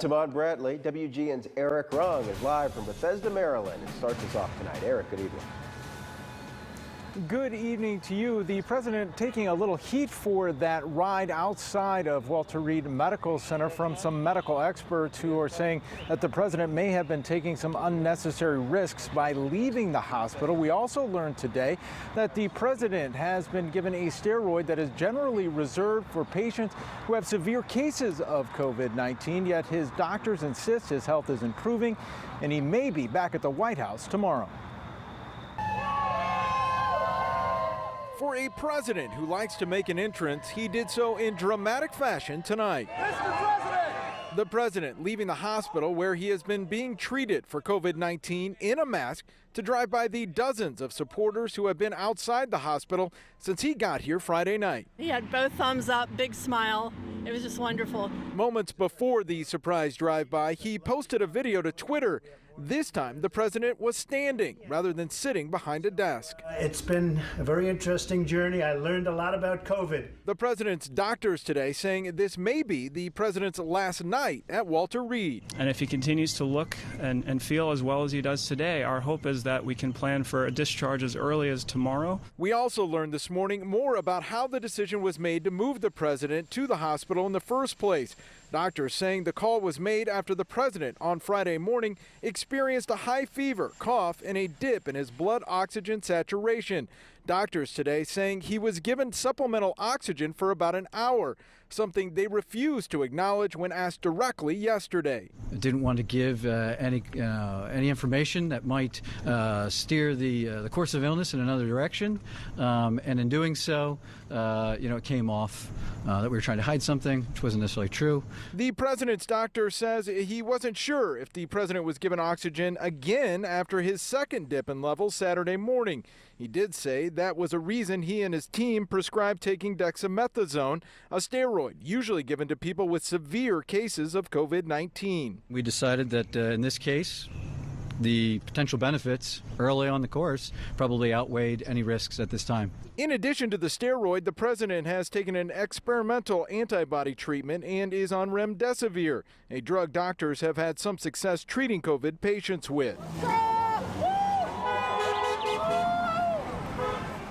Tamad Bradley, WGN's Eric Rung is live from Bethesda, Maryland, and starts us off tonight. Eric, good evening. Good evening to you. The president taking a little heat for that ride outside of Walter Reed Medical Center from some medical experts who are saying that the president may have been taking some unnecessary risks by leaving the hospital. We also learned today that the president has been given a steroid that is generally reserved for patients who have severe cases of COVID-19, yet his doctors insist his health is improving and he may be back at the White House tomorrow. For a president who likes to make an entrance, he did so in dramatic fashion tonight. Mr. President! The president leaving the hospital where he has been being treated for COVID-19 in a mask to drive by the dozens of supporters who have been outside the hospital since he got here Friday night. He had both thumbs up, big smile. It was just wonderful. Moments before the surprise drive-by, he posted a video to Twitter. This time, the president was standing rather than sitting behind a desk. It's been a very interesting journey. I learned a lot about COVID. The president's doctors today saying this may be the president's last night at Walter Reed. And if he continues to look and feel as well as he does today, our hope is that we can plan for a discharge as early as tomorrow. We also learned this morning more about how the decision was made to move the president to the hospital in the first place. Doctors saying the call was made after the president on Friday morning experienced a high fever, cough, and a dip in his blood oxygen saturation. Doctors today saying he was given supplemental oxygen for about an hour, something they refused to acknowledge when asked directly yesterday. I didn't want to give any information that might steer the course of illness in another direction, and in doing so, it came off that we were trying to hide something, which wasn't necessarily true. The president's doctor says he wasn't sure if the president was given oxygen again after his second dip in levels Saturday morning. He did say that was a reason he and his team prescribed taking dexamethasone, a steroid usually given to people with severe cases of COVID-19. We decided that in this case, the potential benefits early on the course probably outweighed any risks at this time. In addition to the steroid, the president has taken an experimental antibody treatment and is on remdesivir, a drug doctors have had some success treating COVID patients with.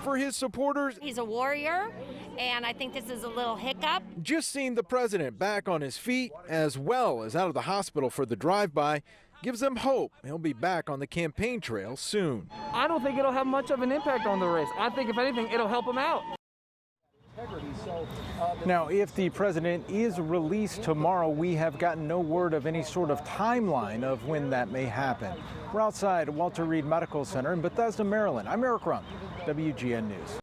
For his supporters, he's a warrior, and I think this is a little hiccup. Just seeing the president back on his feet as well as out of the hospital for the drive-by gives them hope he'll be back on the campaign trail soon. I don't think it'll have much of an impact on the race. I think, if anything, it'll help him out. Now, if the president is released tomorrow, we have gotten no word of any sort of timeline of when that may happen. We're outside Walter Reed Medical Center in Bethesda, Maryland. I'm Eric Rung, WGN News.